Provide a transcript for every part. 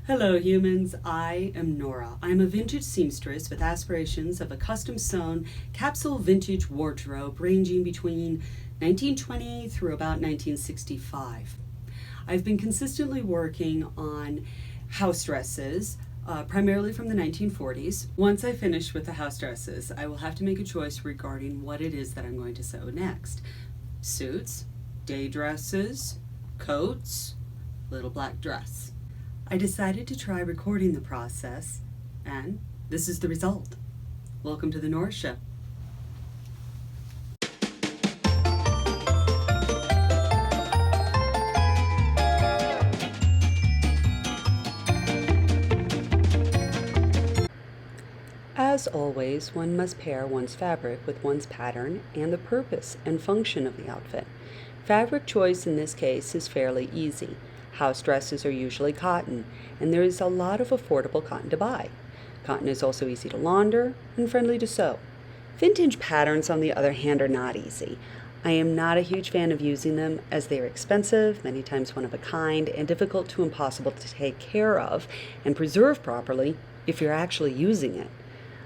Hello humans, I am Nora. I'm a vintage seamstress with aspirations of a custom sewn capsule vintage wardrobe ranging between 1920 through about 1965. I've been consistently working on house dresses, primarily from the 1940s. Once I finish with the house dresses, I will have to make a choice regarding what it is that I'm going to sew next. Suits, day dresses, coats, little black dress. I decided to try recording the process, and this is the result. Welcome to the Nora Show. As always, one must pair one's fabric with one's pattern and the purpose and function of the outfit. Fabric choice in this case is fairly easy. House dresses are usually cotton, and there is a lot of affordable cotton to buy. Cotton is also easy to launder and friendly to sew. Vintage patterns, on the other hand, are not easy. I am not a huge fan of using them as they are expensive, many times one of a kind, and difficult to impossible to take care of and preserve properly if you're actually using it.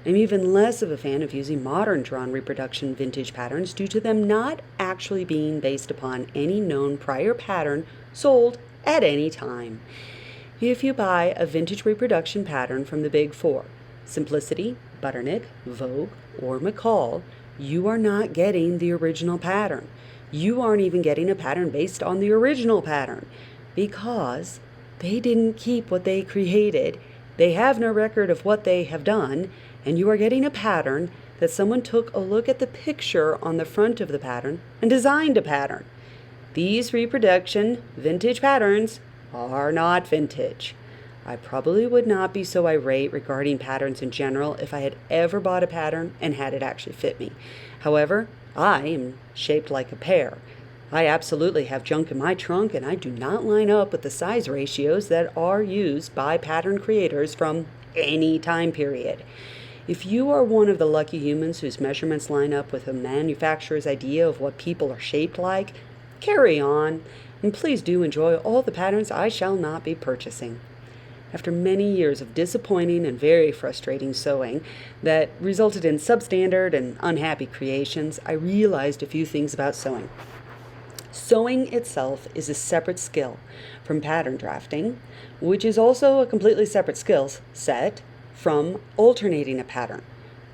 I'm even less of a fan of using modern drawn reproduction vintage patterns due to them not actually being based upon any known prior pattern sold at any time. If you buy a vintage reproduction pattern from the Big Four, Simplicity, Butternick, Vogue, or McCall, you are not getting the original pattern. You aren't even getting a pattern based on the original pattern because they didn't keep what they created. They have no record of what they have done, and you are getting a pattern that someone took a look at the picture on the front of the pattern and designed a pattern. These reproduction vintage patterns are not vintage. I probably would not be so irate regarding patterns in general if I had ever bought a pattern and had it actually fit me. However, I am shaped like a pear. I absolutely have junk in my trunk, and I do not line up with the size ratios that are used by pattern creators from any time period. If you are one of the lucky humans whose measurements line up with a manufacturer's idea of what people are shaped like, carry on, and please do enjoy all the patterns I shall not be purchasing. After many years of disappointing and very frustrating sewing that resulted in substandard and unhappy creations, I realized a few things about sewing. Sewing itself is a separate skill from pattern drafting, which is also a completely separate skill set from alternating a pattern,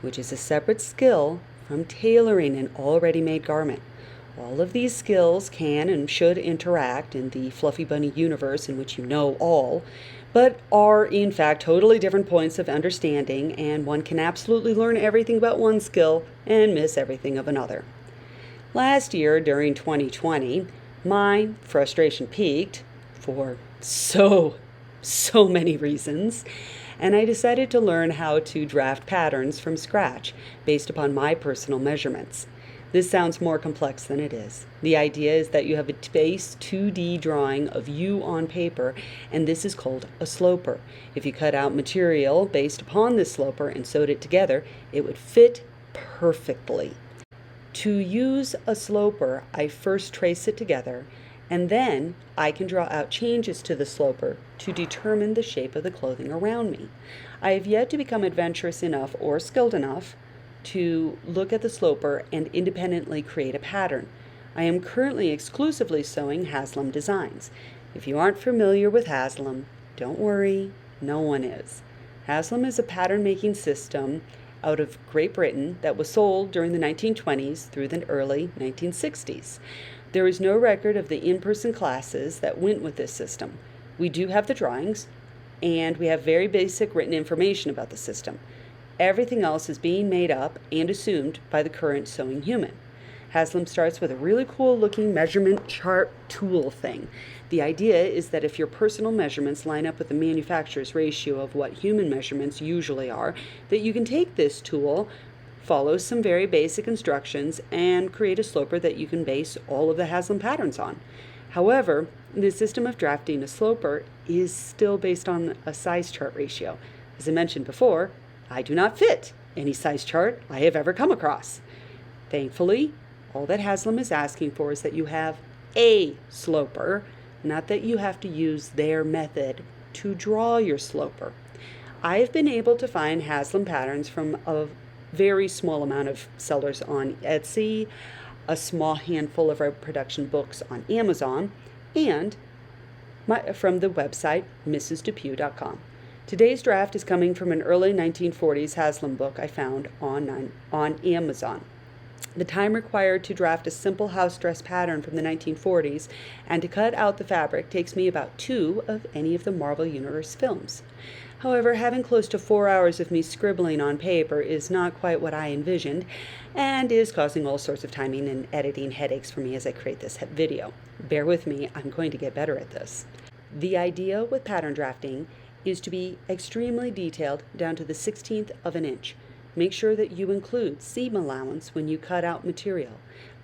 which is a separate skill from tailoring an already made garment. All of these skills can and should interact in the fluffy bunny universe in which you know all, but are in fact totally different points of understanding, and one can absolutely learn everything about one skill and miss everything of another. Last year, during 2020, my frustration peaked for so many reasons, and I decided to learn how to draft patterns from scratch based upon my personal measurements. This sounds more complex than it is. The idea is that you have a base 2D drawing of you on paper, and this is called a sloper. If you cut out material based upon this sloper and sewed it together, it would fit perfectly. To use a sloper, I first trace it together, and then I can draw out changes to the sloper to determine the shape of the clothing around me. I have yet to become adventurous enough or skilled enough to look at the sloper and independently create a pattern. I am currently exclusively sewing Haslam designs. If you aren't familiar with Haslam, don't worry, no one is. Haslam is a pattern making system out of Great Britain that was sold during the 1920s through the early 1960s. There is no record of the in-person classes that went with this system. We do have the drawings, and we have very basic written information about the system. Everything else is being made up and assumed by the current sewing human. Haslam starts with a really cool looking measurement chart tool thing. The idea is that if your personal measurements line up with the manufacturer's ratio of what human measurements usually are, that you can take this tool, follow some very basic instructions, and create a sloper that you can base all of the Haslam patterns on. However, the system of drafting a sloper is still based on a size chart ratio. As I mentioned before, I do not fit any size chart I have ever come across. Thankfully, all that Haslam is asking for is that you have a sloper, not that you have to use their method to draw your sloper. I've been able to find Haslam patterns from a very small amount of sellers on Etsy, a small handful of reproduction books on Amazon, and from the website mrsdepew.com. Today's draft is coming from an early 1940s Haslam book I found on Amazon. The time required to draft a simple house dress pattern from the 1940s and to cut out the fabric takes me about 2 of any of the Marvel Universe films. However, having close to 4 hours of me scribbling on paper is not quite what I envisioned and is causing all sorts of timing and editing headaches for me as I create this video. Bear with me, I'm going to get better at this. The idea with pattern drafting is to be extremely detailed down to the 16th of an inch. Make sure that you include seam allowance when you cut out material.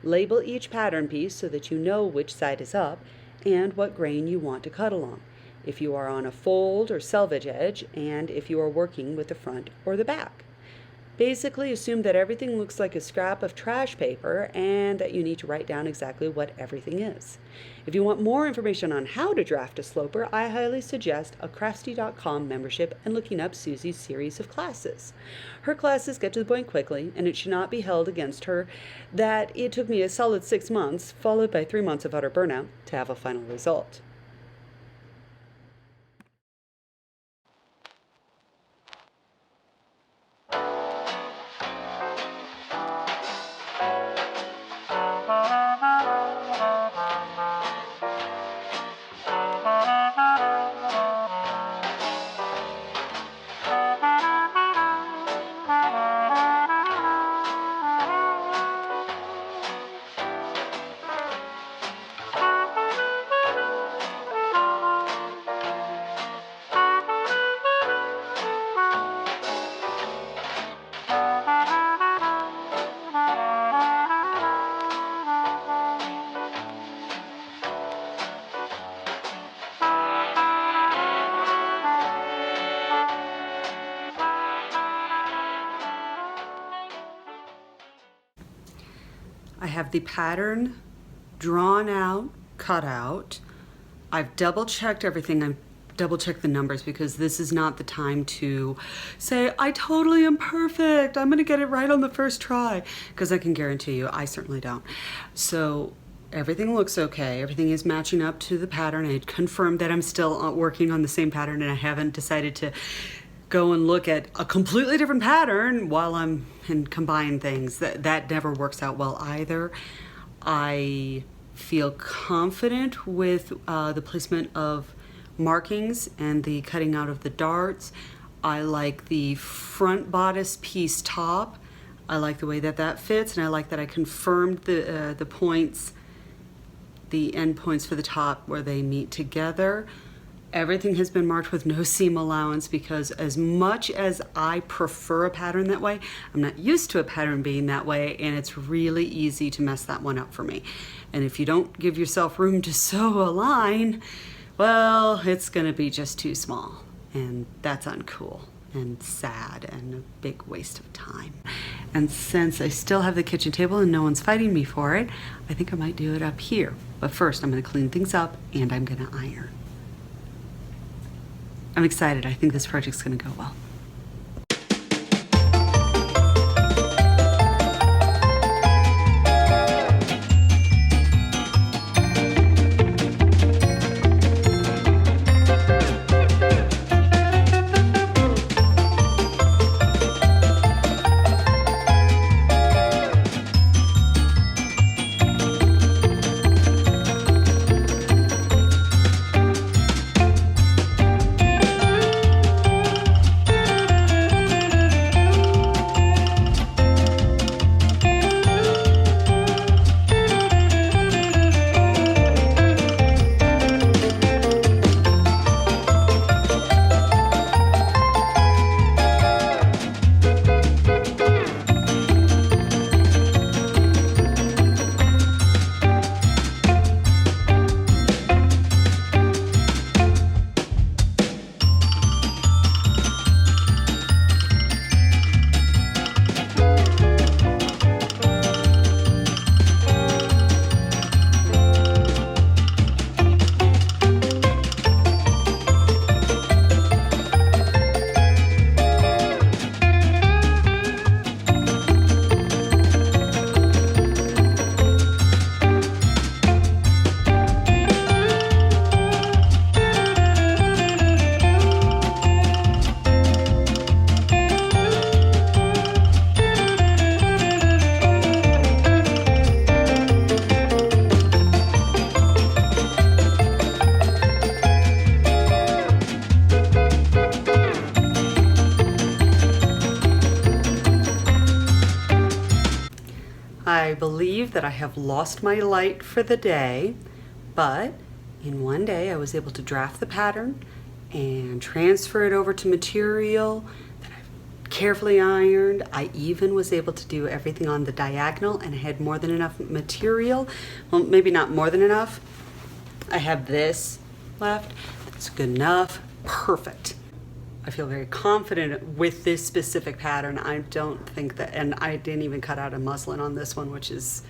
Label each pattern piece so that you know which side is up and what grain you want to cut along, if you are on a fold or selvage edge, and if you are working with the front or the back. Basically, assume that everything looks like a scrap of trash paper and that you need to write down exactly what everything is. If you want more information on how to draft a sloper, I highly suggest a craftsy.com membership and looking up Susie's series of classes. Her classes get to the point quickly, and it should not be held against her that it took me a solid 6 months, followed by 3 months of utter burnout, to have a final result. I have the pattern drawn out, cut out. I've double checked everything. I've double checked the numbers because this is not the time to say, I totally am perfect. I'm gonna get it right on the first try, because I can guarantee you, I certainly don't. So everything looks okay. Everything is matching up to the pattern. I confirmed that I'm still working on the same pattern and I haven't decided to go and look at a completely different pattern while I'm and combine things. That never works out well either. I feel confident with the placement of markings and the cutting out of the darts. I like the front bodice piece top. I like the way that that fits, and I like that I confirmed the points, the end points for the top where they meet together. Everything has been marked with no seam allowance because as much as I prefer a pattern that way, I'm not used to a pattern being that way, and it's really easy to mess that one up for me. And if you don't give yourself room to sew a line, well, it's gonna be just too small, and that's uncool and sad and a big waste of time. And since I still have the kitchen table and no one's fighting me for it, I think I might do it up here. But first, I'm gonna clean things up and I'm gonna iron. I'm excited. I think this project's going to go well. believe that I have lost my light for the day, but in one day I was able to draft the pattern and transfer it over to material that I carefully ironed. I even was able to do everything on the diagonal, and I had more than enough material. Well, maybe not more than enough. I have this left. That's good enough. Perfect. I feel very confident with this specific pattern. I don't think that, and I didn't even cut out a muslin on this one, which is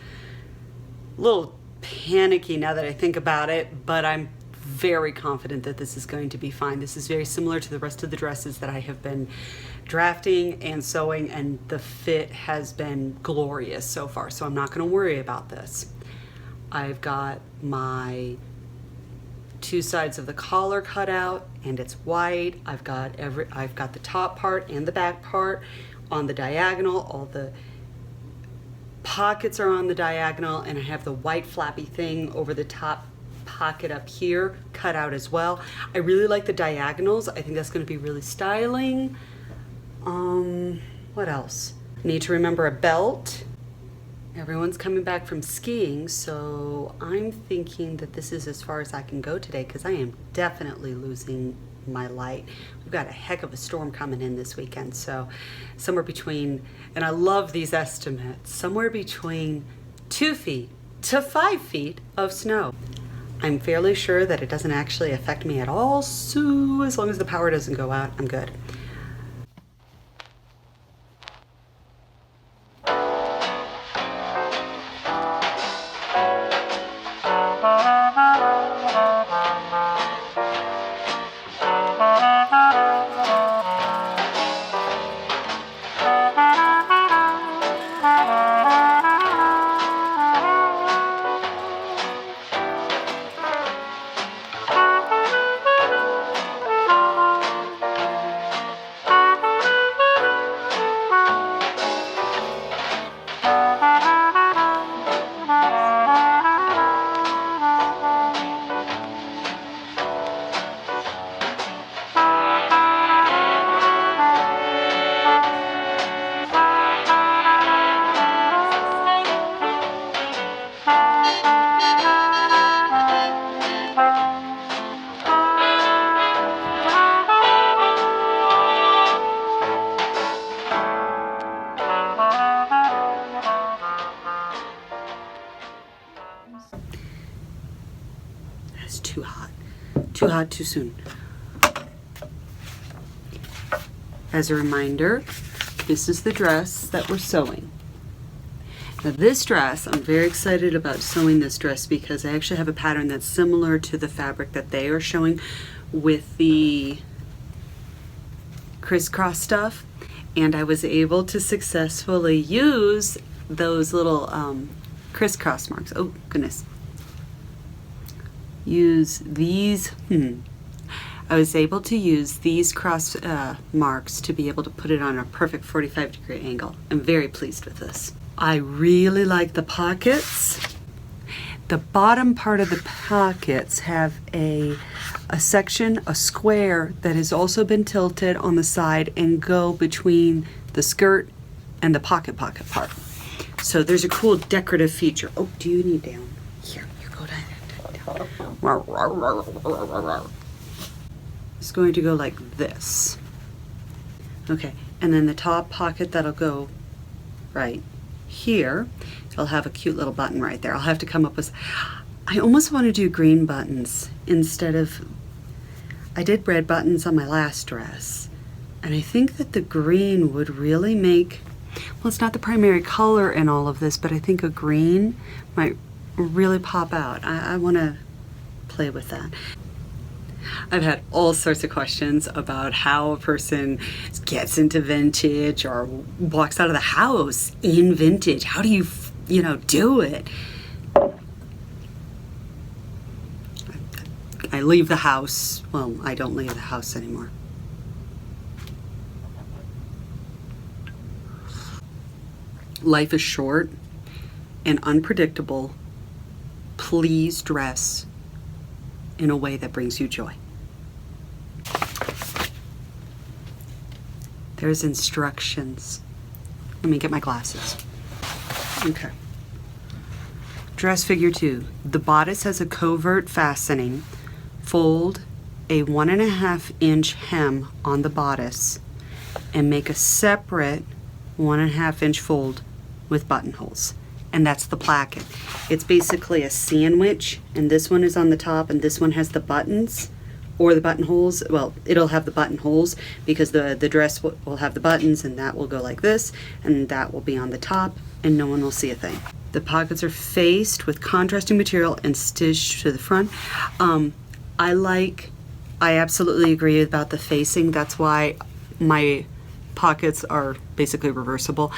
a little panicky now that I think about it, but I'm very confident that this is going to be fine. This is very similar to the rest of the dresses that I have been drafting and sewing, and the fit has been glorious so far, so I'm not going to worry about this. I've got my two sides of the collar cut out, and it's white. I've got the top part and the back part on the diagonal. All the pockets are on the diagonal, and I have the white flappy thing over the top pocket up here cut out as well. I really like the diagonals. I think that's going to be really styling. What else? Need to remember a belt. Everyone's coming back from skiing, so I'm thinking that this is as far as I can go today, because I am definitely losing my light. We've got a heck of a storm coming in this weekend, so somewhere between, and I love these estimates, somewhere between 2 feet to 5 feet of snow. I'm fairly sure that it doesn't actually affect me at all, so as long as the power doesn't go out, I'm good. That's too hot. Too hot too soon. As a reminder, this is the dress that we're sewing. Now this dress, I'm very excited about sewing this dress because I actually have a pattern that's similar to the fabric that they are showing with the crisscross stuff, and I was able to successfully use those little crisscross marks. Oh goodness. Use these, I was able to use these cross marks to be able to put it on a perfect 45-degree angle. I'm very pleased with this. I really like the pockets. The bottom part of the pockets have a section, a square, that has also been tilted on the side and go between the skirt and the pocket part. So there's a cool decorative feature. Oh, do you need down? Here, you go down. It's going to go like this. Okay, and then the top pocket that'll go right here, it'll have a cute little button right there. I'll have to come up with, I almost want to do green buttons instead of, I did red buttons on my last dress, and I think that the green would really make, well, it's not the primary color in all of this, but I think a green might really pop out. I want to play with that. I've had all sorts of questions about how a person gets into vintage or walks out of the house in vintage. How do you, do it? I leave the house. Well, I don't leave the house anymore. Life is short and unpredictable. Please dress in a way that brings you joy. There's instructions. Let me get my glasses. Okay. Dress figure 2. The bodice has a covert fastening. Fold a 1.5 inch hem on the bodice and make a separate 1.5 inch fold with buttonholes. And that's the placket. It's basically a sandwich, and this one is on the top and this one has the buttons or the buttonholes. Well, it'll have the buttonholes because the dress will have the buttons, and that will go like this, and that will be on the top, and no one will see a thing. The pockets are faced with contrasting material and stitched to the front. I absolutely agree about the facing. That's why my pockets are basically reversible.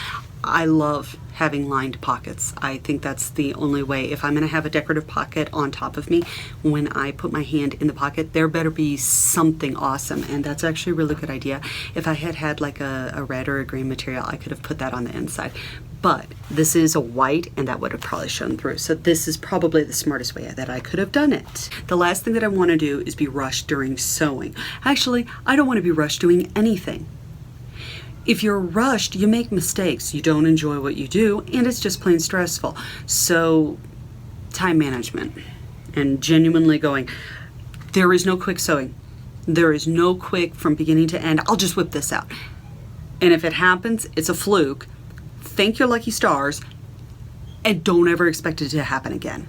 I love having lined pockets. I think that's the only way. If I'm going to have a decorative pocket on top of me, when I put my hand in the pocket, there better be something awesome, and that's actually a really good idea. If I had had like a red or a green material, I could have put that on the inside. But this is a white, and that would have probably shown through. So this is probably the smartest way that I could have done it. The last thing that I want to do is be rushed during sewing. Actually, I don't want to be rushed doing anything. If you're rushed, you make mistakes. You don't enjoy what you do, and it's just plain stressful. So time management and genuinely going, there is no quick sewing. There is no quick from beginning to end. I'll just whip this out. And if it happens, it's a fluke. Thank your lucky stars and don't ever expect it to happen again.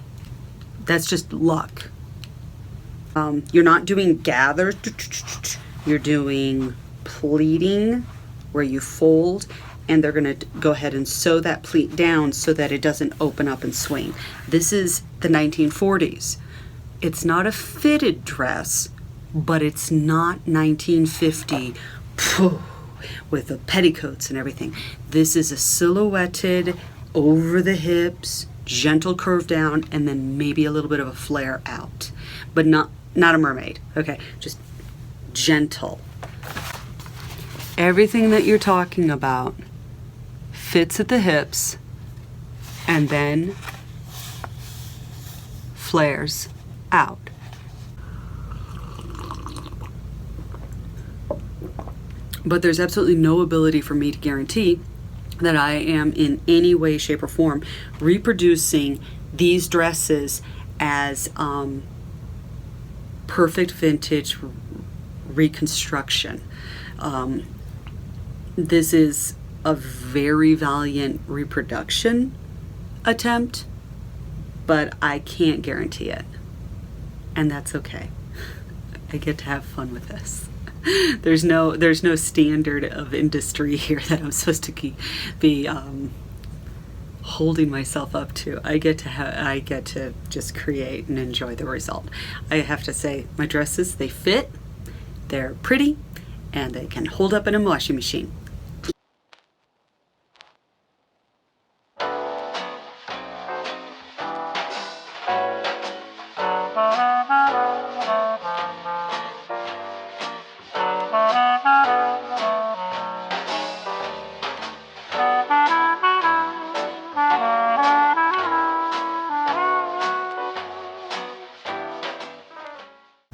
That's just luck. You're not doing gathers. You're doing pleating, where you fold, and they're going to go ahead and sew that pleat down so that it doesn't open up and swing. This is the 1940s. It's not a fitted dress, but it's not 1950 with the petticoats and everything. This is a silhouetted, over the hips, gentle curve down, and then maybe a little bit of a flare out, but not a mermaid. Okay, just gentle. Everything that you're talking about fits at the hips and then flares out. But there's absolutely no ability for me to guarantee that I am in any way, shape, or form reproducing these dresses as perfect vintage reconstruction. This is a very valiant reproduction attempt, but I can't guarantee it. And that's okay. I get to have fun with this. There's no standard of industry here that I'm supposed to be holding myself up to. I get to just create and enjoy the result. I have to say, my dresses, they fit, they're pretty, and they can hold up in a washing machine.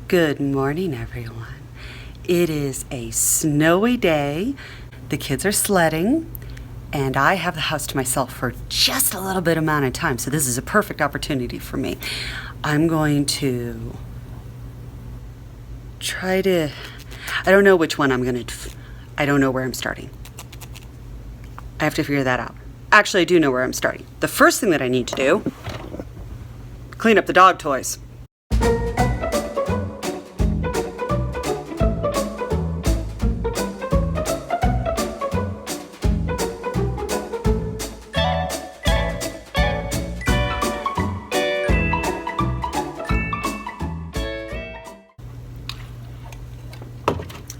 Good morning, everyone. It is a snowy day. The kids are sledding, and I have the house to myself for just a little bit amount of time, so this is a perfect opportunity for me. I'm going to try to, I don't know which one I'm going to, I don't know where I'm starting. I have to figure that out. Actually, I do know where I'm starting. The first thing that I need to do, clean up the dog toys.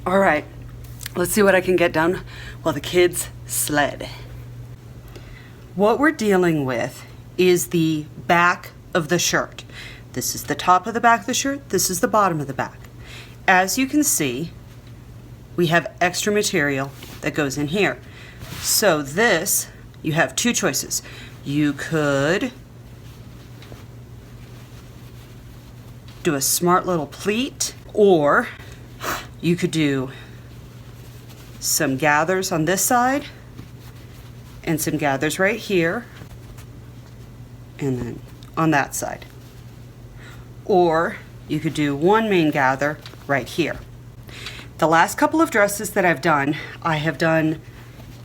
All right, let's see what I can get done while the kids sled. What we're dealing with is the back of the shirt. This is the top of the back of the shirt. This is the bottom of the back. As you can see, we have extra material that goes in here. So this, you have two choices. You could do a smart little pleat, or you could do some gathers on this side and some gathers right here, and then on that side. Or you could do one main gather right here. The last couple of dresses that I've done, I have done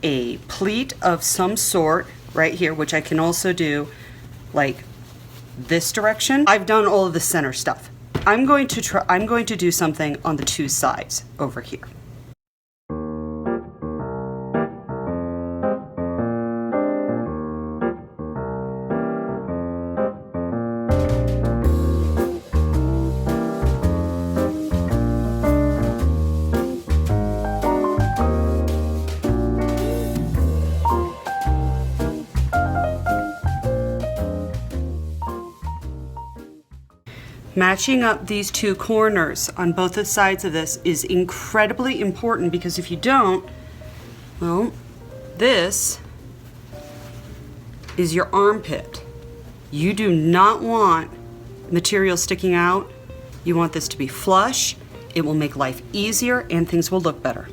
a pleat of some sort right here, which I can also do like this direction. I've done all of the center stuff. I'm going to do something on the two sides over here. Matching up these two corners on both the sides of this is incredibly important, because if you don't, well, this is your armpit. You do not want material sticking out. You want this to be flush. It will make life easier and things will look better.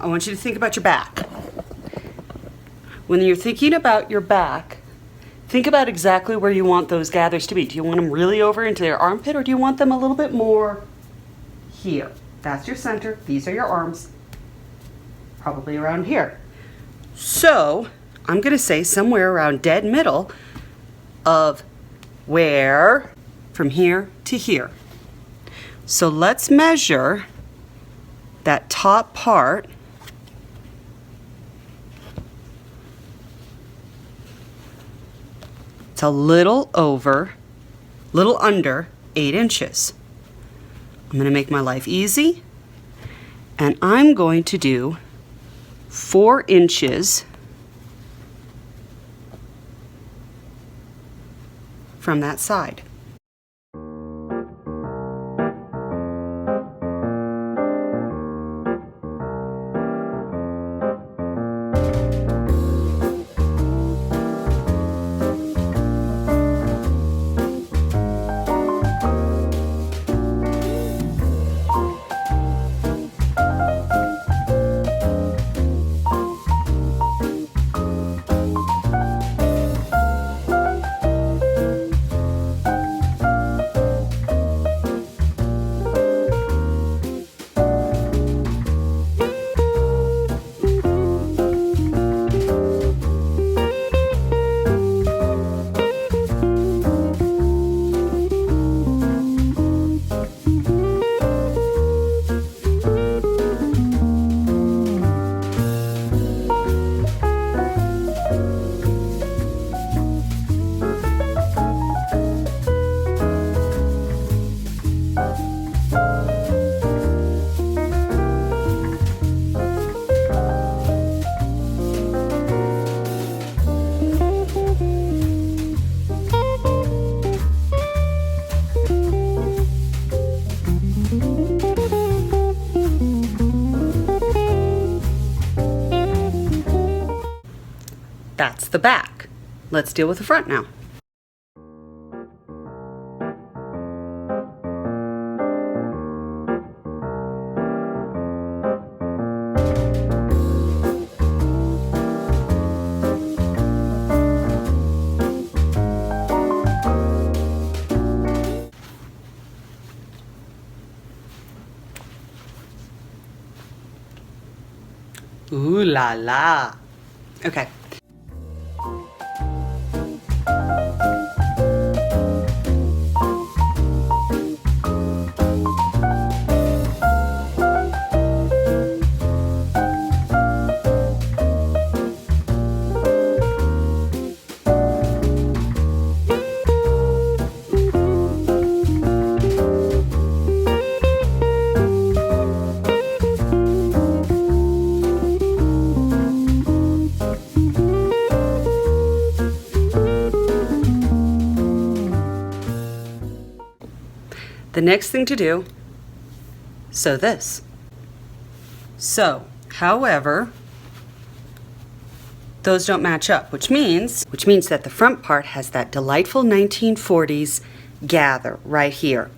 I want you to think about your back. When you're thinking about your back, think about exactly where you want those gathers to be. Do you want them really over into their armpit, or do you want them a little bit more here? That's your center. These are your arms. Probably around here. So I'm going to say somewhere around dead middle of where, from here to here. So let's measure that top part. It's a little under 8 inches. I'm going to make my life easy, and I'm going to do 4 inches from that side. That's the back. Let's deal with the front now. Ooh la la. Okay. the next thing to do, sew this. So, however, those don't match up, which means that the front part has that delightful 1940s gather right here.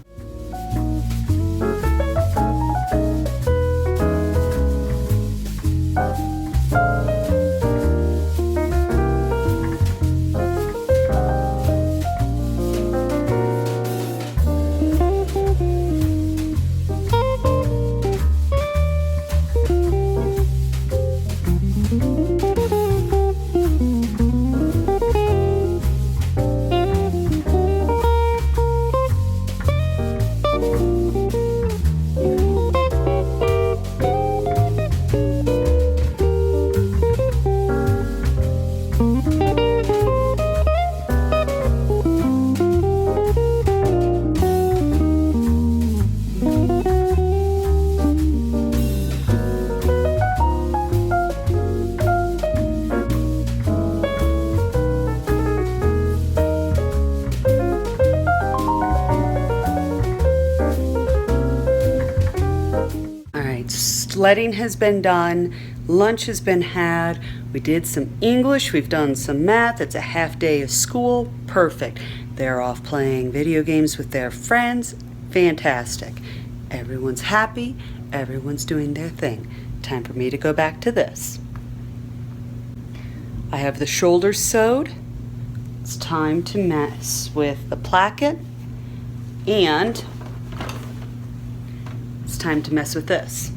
Sledding has been done, lunch has been had, we did some English, we've done some math, it's a half day of school, perfect. They're off playing video games with their friends, fantastic. Everyone's happy, everyone's doing their thing. Time for me to go back to this. I have the shoulders sewed. It's time to mess with the placket, and it's time to mess with this.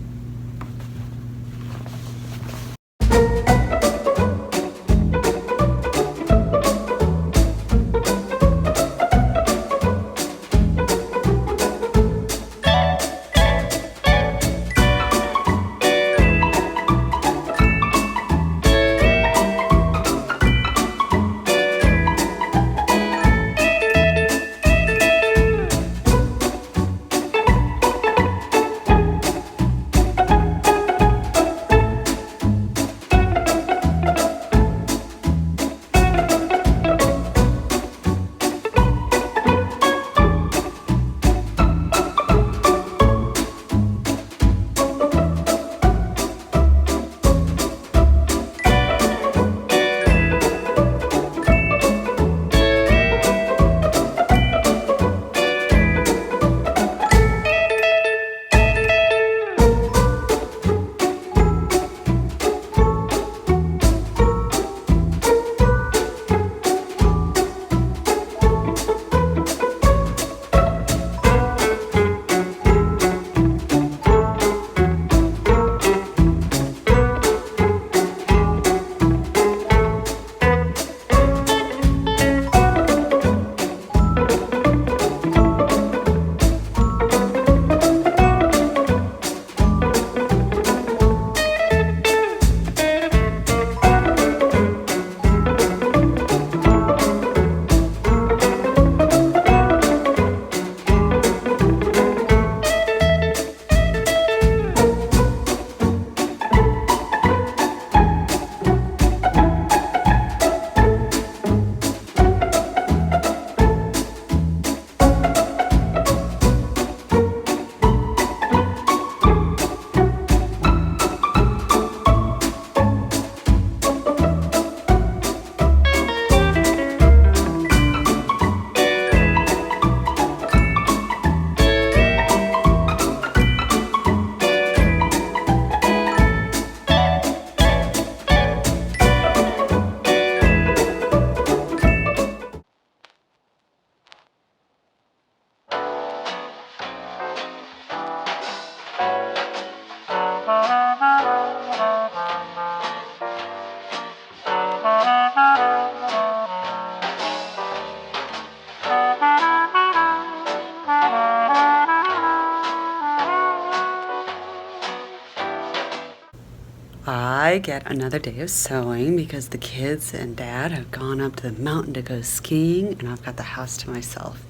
I get another day of sewing because the kids and Dad have gone up to the mountain to go skiing, and I've got the house to myself.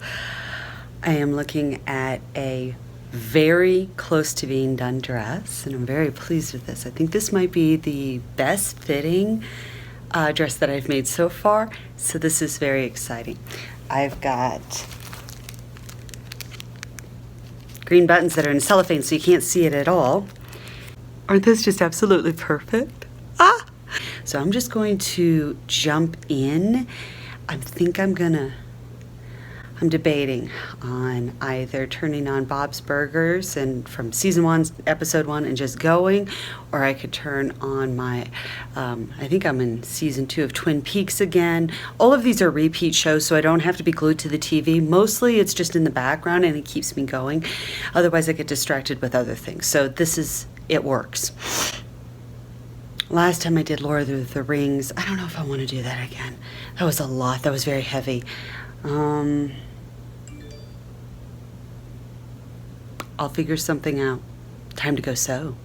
I am looking at a very close to being done dress, and I'm very pleased with this. I think this might be the best fitting dress that I've made so far, so this is very exciting. I've got green buttons that are in cellophane so you can't see it at all. Aren't those just absolutely perfect? Ah! So I'm just going to jump in. I'm debating on either turning on Bob's Burgers and from season 1, episode 1, and just going, or I could turn on my, I think I'm in season 2 of Twin Peaks again. All of these are repeat shows, so I don't have to be glued to the TV. Mostly it's just in the background and it keeps me going. Otherwise I get distracted with other things. So it works. Last time I did Lord of the Rings, I don't know if I want to do that again. That was a lot. That was very heavy. I'll figure something out. Time to go sew.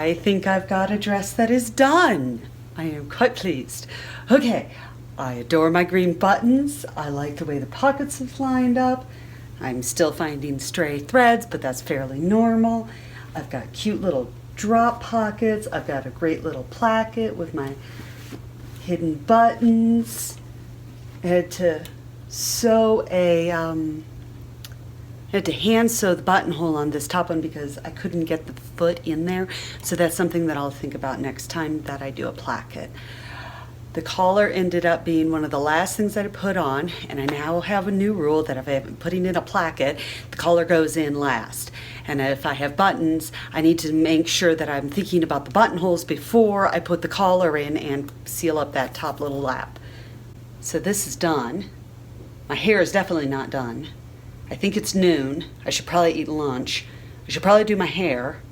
I think I've got a dress that is done. I am quite pleased. Okay, I adore my green buttons. I like the way the pockets have lined up. I'm still finding stray threads, but that's fairly normal. I've got cute little drop pockets. I've got a great little placket with my hidden buttons. I had to hand sew the buttonhole on this top one because I couldn't get the foot in there. So that's something that I'll think about next time that I do a placket. The collar ended up being one of the last things that I put on, and I now have a new rule that if I'm putting in a placket, the collar goes in last. And if I have buttons, I need to make sure that I'm thinking about the buttonholes before I put the collar in and seal up that top little lap. So this is done. My hair is definitely not done. I think it's noon. I should probably eat lunch. I should probably do my hair.